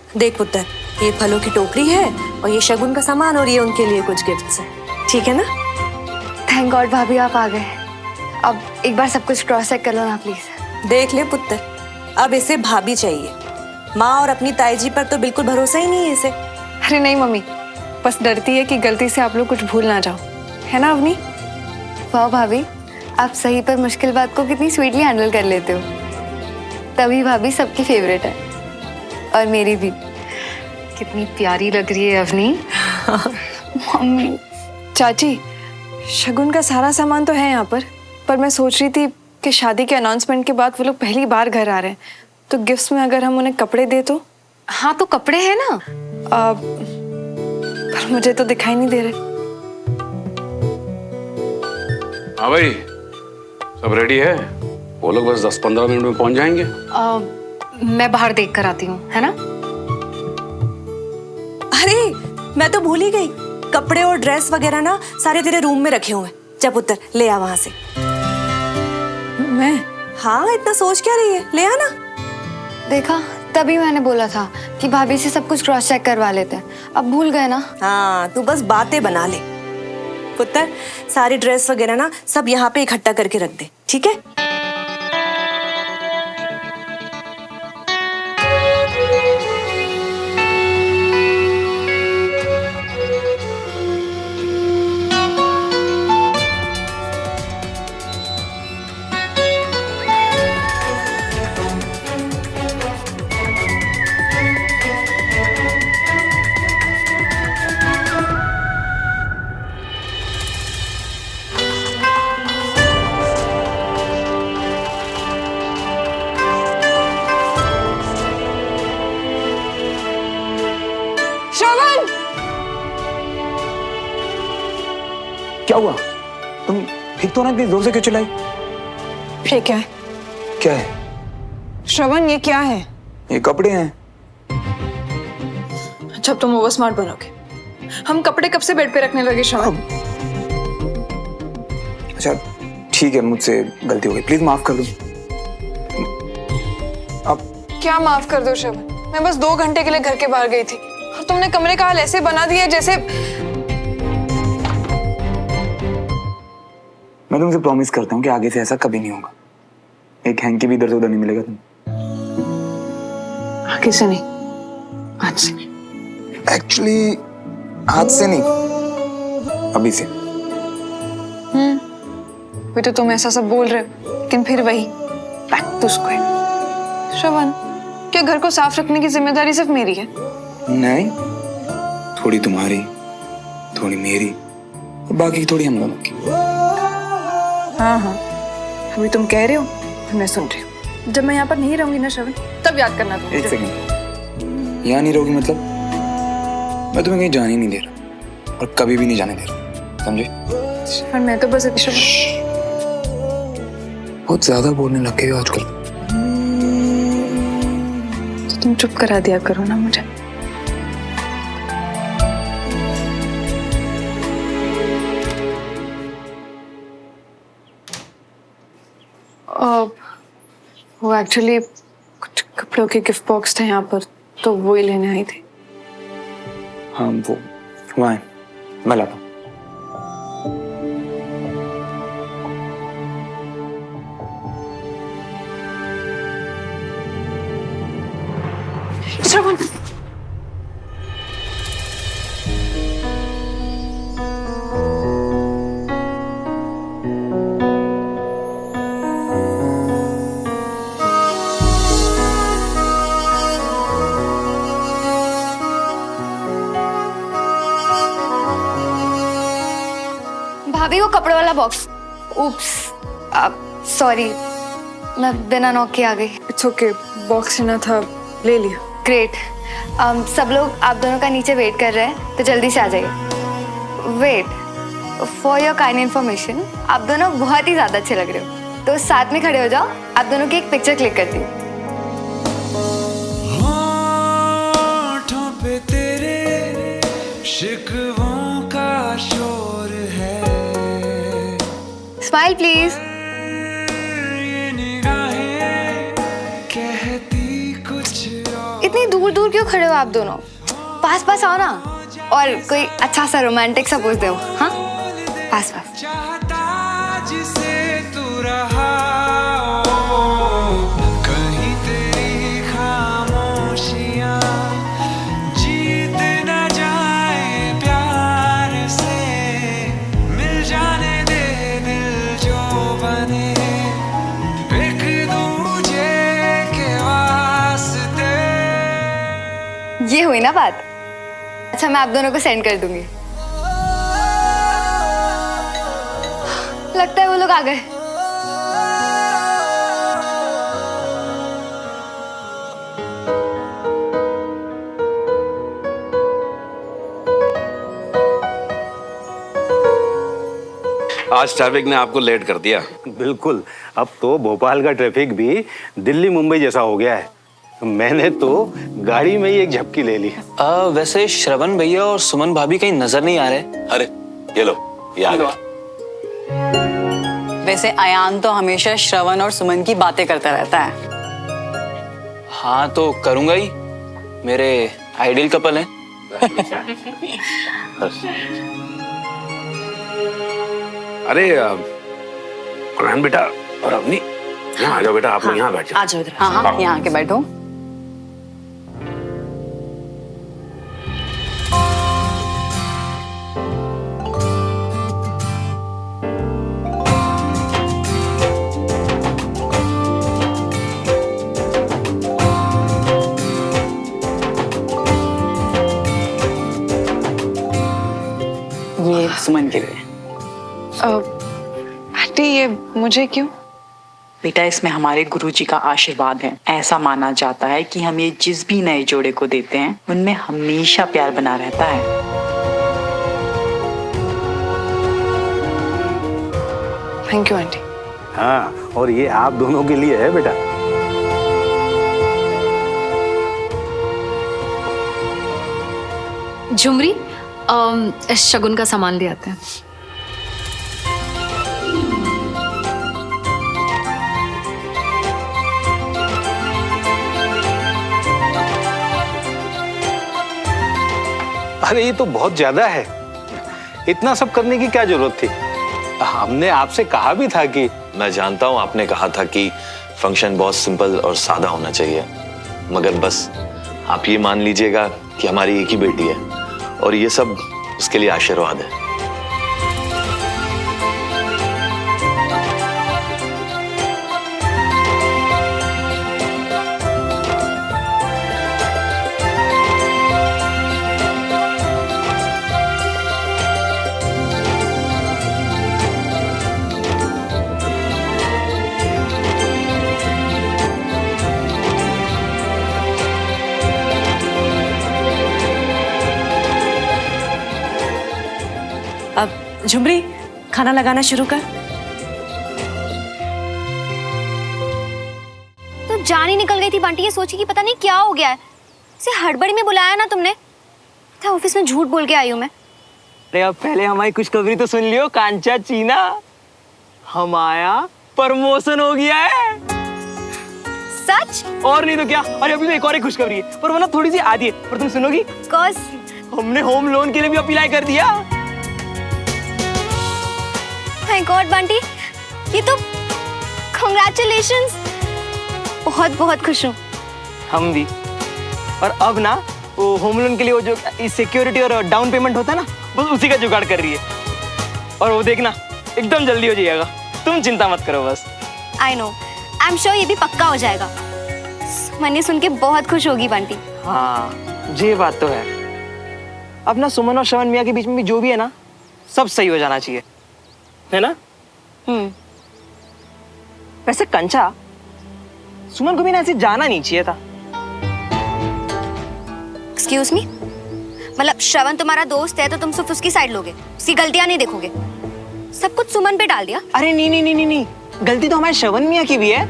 देख पुत्र, ये फलों की टोकरी है और ये शगुन का सामान और ये उनके लिए कुछ गिफ्ट्स है, ठीक है ना? थैंक गॉड भाभी आप आ गए। अब एक बार सब कुछ क्रॉस चेक कर लो ना प्लीज। देख ले पुत्र, अब इसे भाभी चाहिए। माँ और अपनी ताई जी पर तो बिल्कुल भरोसा ही नहीं है इसे। अरे नहीं मम्मी, बस डरती है कि गलती से आप लोग कुछ भूल ना जाओ, है ना अवनी? वाह भाभी, आप सही पर मुश्किल बात को कितनी स्वीटली हैंडल कर लेते हो। तभी भाभी सबकी फेवरेट है, और मेरी भी। कितनी प्यारी लग रही है अवनी। मम्मी, चाची, शगुन का सारा सामान तो है यहाँ पर मैं सोच रही थी कि शादी के अनाउंसमेंट के बाद वो लोग पहली बार घर आ रहे हैं, तो गिफ्ट्स में अगर हम उन्हें कपड़े दे तो। हाँ तो कपड़े हैं ना। पर मुझे तो दिखाई नहीं दे रहे। हाँ भाई, सब रेडी है। वो लोग बस 10-15 मिनट में पहुंच जाएंगे। मैं बाहर देख कर आती हूँ, है ना? अरे मैं तो भूल ही गई, कपड़े और ड्रेस वगैरह ना सारे तेरे रूम में रखे हुए हैं। जा पुत्र, ले आ वहां से। मैं? हाँ, इतना सोच क्या रही है, ले आ ना। देखा, तभी मैंने बोला था कि भाभी से सब कुछ क्रॉस चेक करवा लेते हैं। अब भूल गए ना। हाँ, तू बस बातें बना ले। पुत्र, सारी ड्रेस वगैरह ना सब यहाँ पे इकट्ठा करके रख दे, ठीक है? क्या हुआ? तुम ठीक तो ना? इतनी जोर से क्यों चिल्लाई? ये क्या है? क्या है? श्रवण, ये क्या है? ये कपड़े हैं। अच्छा, अब तुम ओवर स्मार्ट बनोगे। हम कपड़े कब से बेड पे रखने लगे श्रवण? अच्छा ठीक है, मुझसे गलती हो गई, प्लीज माफ कर दो। अब क्या माफ कर दो श्रवण? मैं बस 2 घंटे के लिए घर के बाहर गई थी और तुमने कमरे का हाल ऐसे बना दिया जैसे। मैं तुमसे प्रॉमिस करता हूँ कि आगे से ऐसा कभी नहीं होगा। एक हैंकी भी इधर से उधर नहीं मिलेगा तुम। आगे से नहीं, आज से। एक्चुअली आज से नहीं, अभी से। अभी तो तुम ऐसा सब बोल रहे हो, लेकिन फिर वही बैक टू स्क्वायर। श्रवण, क्या घर को साफ रखने की जिम्मेदारी सिर्फ मेरी है? नहीं, थोड़ी तुम्हारी, थोड़ी मेरी और बाकी थोड़ी हम दोनों की। हाँ, अभी तुम कह रहे हो और मैं सुन रही हूँ। जब मैं यहाँ पर नहीं रहूंगी ना श्रवण, तब याद करना तुम। एक सेकंड, यहाँ नहीं रहोगी मतलब? मैं तुम्हें कहीं जाने नहीं दे रहा और कभी भी नहीं जाने दे रहा, समझे? पर मैं तो बस बहुत ज्यादा बोलने लग गए हो आजकल। तो तुम चुप करा दिया करो ना मुझे। वो एक्चुअली कुछ कपड़ों के गिफ्ट बॉक्स थे यहाँ पर, तो वो ही लेने आई थी। हाँ वो वहाँ है, मैं लाता हूँ। श्रवण, भाभी, वो कपड़े वाला बॉक्स। उप्स, सॉरी, मैं बिना नॉक के आ गई। इट्स ओके, बॉक्स लेना था, ले लिया। ग्रेट। सब लोग आप दोनों का नीचे वेट कर रहे हैं, तो जल्दी से आ जाइए। Wait, for your kind information, आप दोनों बहुत ही ज्यादा अच्छे लग रहे हो, तो साथ में खड़े हो जाओ। आप दोनों की एक पिक्चर क्लिक करती हूँ। होठों पे तेरे शिकवों का शोर है। Smile please. ये निगाहें कहती कुछ और इतनी दूर दूर क्यों खड़े हो आप दोनों? पास पास आओ ना, और कोई अच्छा सा रोमांटिक सा पोज दो। हाँ, पास पास। चाहता जिसे तू रहा हो, कहीं तेरी खामोशियां जीत न जाए प्यार से, मिल जाने दे दिल जो बने एक दूजे के वास्ते। ये हुई ना बात। अच्छा, मैं आप दोनों को सेंड कर दूंगी। लगता है वो लोग आ गए। आज ट्रैफिक ने आपको लेट कर दिया। बिल्कुल, अब तो भोपाल का ट्रैफिक भी दिल्ली मुंबई जैसा हो गया है। मैंने तो गाड़ी में ही एक झपकी ले ली। वैसे श्रवण भैया और सुमन भाभी कहीं नजर नहीं आ रहे। अरे ये लो, ये आ गया। वैसे अयान तो हमेशा श्रवण और सुमन की बातें करता रहता है। हाँ तो करूंगा ही, मेरे आइडियल कपल हैं। अरे अरहान बेटा और अवनी, यहाँ आ जाओ बेटा, आप लोग यहाँ बैठ जाओ। आ जाओ इधर। हाँ हाँ, यहाँ आके बैठो। ये सुमन के लिए। आंटी, ये मुझे क्यों? बेटा, इसमें हमारे गुरुजी का आशीर्वाद है। ऐसा माना जाता है कि हम ये जिस भी नए जोड़े को देते हैं उनमें हमेशा प्यार बना रहता है। Thank you aunty. हाँ, और ये आप दोनों के लिए है बेटा। झुमरी, शगुन का सामान ले आते हैं। अरे ये तो बहुत ज्यादा है, इतना सब करने की क्या जरूरत थी? हमने आपसे कहा भी था कि। मैं जानता हूँ आपने कहा था कि फंक्शन बहुत सिंपल और सादा होना चाहिए, मगर बस आप ये मान लीजिएगा कि हमारी एक ही बेटी है और ये सब उसके लिए आशीर्वाद है। अब झुमरी, खाना लगाना शुरू कर। तो जान ही निकल गई थी बंटी, ये सोची कि पता नहीं क्या हो गया है। इसे हड़बड़ी में बुलाया ना तुमने। क्या ऑफिस में झूठ बोल के आई हूँ मैं। अरे अब पहले हमारी खुशखबरी तो सुन लियो कांचा चीना, हमारा प्रमोशन हो गया है। सच? और नहीं तो क्या। अरे अभी तो एक और एक खुशखबरी है, पर वो ना थोड़ी सी आधी है, पर तुम सुनोगी? कौस? हमने होम लोन के लिए भी अप्लाई कर दिया। माय गॉड बंटी, ये तो कांग्रेचुलेशंस। बहुत बहुत खुश हूँ। हम भी। और अब ना वो होम लोन के लिए वो जो सिक्योरिटी और डाउन पेमेंट होता है ना, बस उसी का जुगाड़ कर रही है। और वो देखना एकदम जल्दी हो जाएगा, तुम चिंता मत करो बस। I know, I am sure ये भी पक्का हो जाएगा। मैंने सुन के बहुत खुश होगी बंटी। हाँ, ये बात तो है। अब ना सुमन और श्रवण मियाँ के बीच में भी जो भी है ना, सब सही हो जाना चाहिए, है ना? वैसे कंचा, सुमन को भी ना ऐसे जाना नहीं चाहिए था। एक्सक्यूज मी, मतलब श्रवण तुम्हारा दोस्त है तो तुम सिर्फ उसकी साइड लोगे, उसकी गलतियां नहीं देखोगे। सब कुछ सुमन पे डाल दिया। अरे नहीं नहीं नहीं नहीं नहीं, गलती तो हमारे श्रवण मियाँ की भी है।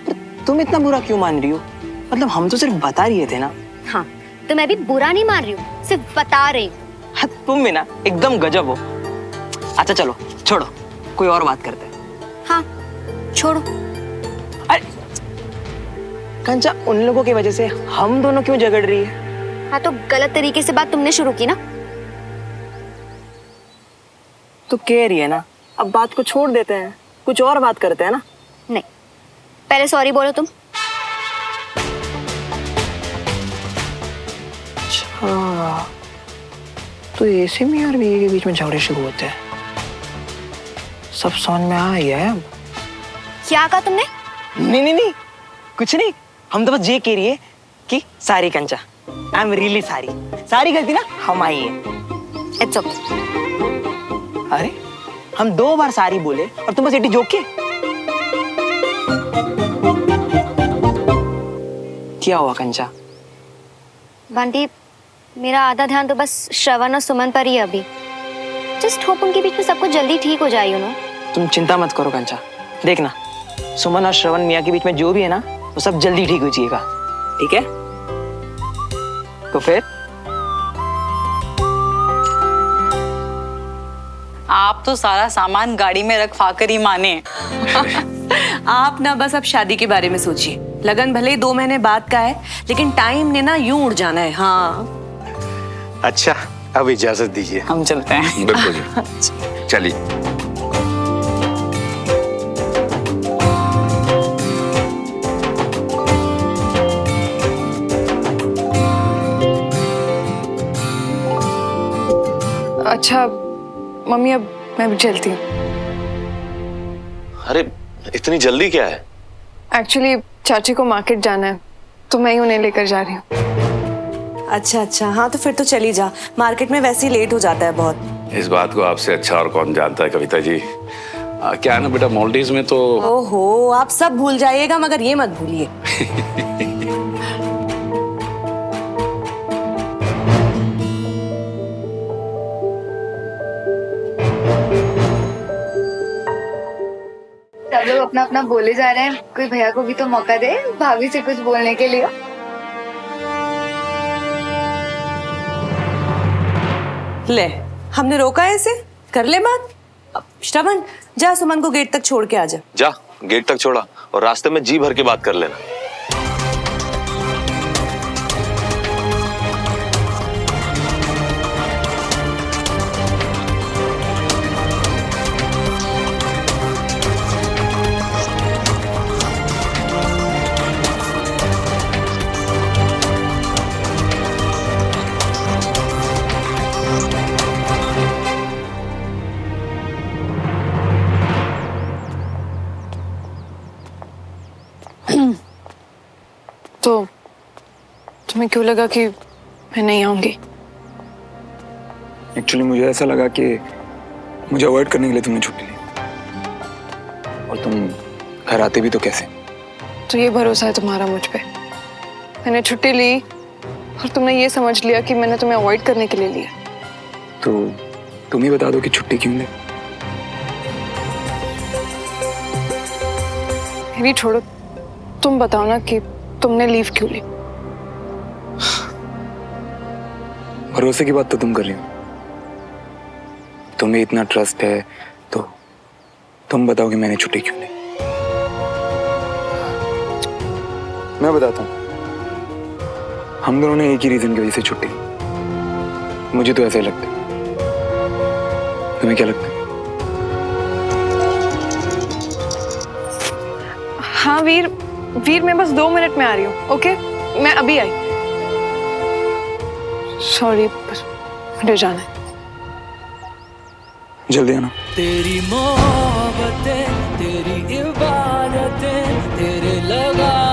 पर तुम इतना बुरा क्यों मान रही हो? मतलब हम तो सिर्फ बता रही थे ना। हाँ, तो मैं भी बुरा नहीं मान रही हूँ, सिर्फ बता रही हूँ। हाँ, तुम भी ना एकदम गजब हो। अच्छा चलो छोड़ो, कोई और बात करते हैं। हाँ छोड़ो। अरे कंचा, उन लोगों की वजह से हम दोनों क्यों झगड़ रही है? हाँ तो गलत तरीके से बात तुमने शुरू की ना। तू कह रही है ना, अब बात को छोड़ देते हैं, कुछ और बात करते हैं ना। नहीं, पहले सॉरी बोलो तुम। अच्छा, तो ऐसे में और बीवी के बीच में झगड़े शुरू होते हैं। सब समझ में आ गया है अब। क्या कहा तुमने? नहीं, कुछ नहीं। हम तो बस ये कह रही है कि सारी कंचा, आई एम रियली सारी। सारी गलती ना हमारी है। It's okay. अरे हम 2 बार सारी बोले और तुम बस इटी जोक के। क्या हुआ कंचा? बंटी, मेरा आधा ध्यान तो बस श्रवण और सुमन पर ही है अभी। जस्ट होप उनके बीच में सब कुछ जल्दी ठीक हो जाए, यू नो। तुम चिंता मत करो कंचा, देखना सुमन और श्रवण मियाँ के बीच में जो भी है ना, वो सब जल्दी ठीक हो जाएगा, ठीक है? तो फिर आप तो सारा सामान गाड़ी में रखवा कर ही माने। आप ना बस अब शादी के बारे में सोचिए। लगन भले ही 2 महीने बाद का है, लेकिन टाइम ने ना यूं उड़ जाना है। हाँ अच्छा, अब इजाजत दीजिए, हम चलते हैं। बिल्कुल जी, चलिए। अच्छा मम्मी, अब मैं भी चलती हूँ। अरे इतनी जल्दी क्या है? एक्चुअली चाची को मार्केट जाना है, तो मैं ही उन्हें लेकर जा रही हूँ। अच्छा, हाँ तो फिर तो चली जा। मार्केट में वैसे ही लेट हो जाता है बहुत। इस बात को आपसे अच्छा और कौन जानता है कविता जी। क्या है ना बेटा, मालदीव्स में तो ओहो, आप सब भूल जाइएगा मगर ये मत भूलिए। सब लोग अपना अपना बोले जा रहे हैं, कोई भैया को भी तो मौका दे भाभी से कुछ बोलने के लिए। ले, हमने रोका है इसे, कर ले बात। अब श्रवण, जा सुमन को गेट तक छोड़ के आ जा। जा, गेट तक छोड़ा और रास्ते में जी भर के बात कर लेना। तो तुम्हें क्यों लगा कि मैं नहीं आऊंगी? एक्चुअली मुझे ऐसा लगा कि मुझे अवॉइड करने के लिए तुमने छुट्टी ली, और तुम घर आते भी तो कैसे? तो ये भरोसा है तुम्हारा मुझ पे? मैंने छुट्टी ली और तुमने ये समझ लिया कि मैंने तुम्हें अवॉइड करने के लिए लिया। तो तुम ही बता दो कि छुट्टी क्यों ली? मेरी छोड़ो, तुम बताओ ना कि तुमने लीव क्यों ली? भरोसे की बात तो तुम कर रही हो। तुम्हें इतना ट्रस्ट है तो तुम बताओ कि मैंने छुट्टी क्यों ली। मैं बताता हूँ, हम दोनों ने एक ही रीजन की वजह से छुट्टी ली। मुझे तो ऐसा ही लगता है। तुम्हें क्या लगता है? हाँ वीर, मैं बस 2 मिनट में आ रही हूँ। ओके, मैं अभी आई। सॉरी, बस मुझे जाना है। जल्दी आना। तेरी मोहब्बतें, तेरी इबादतें, तेरे लगा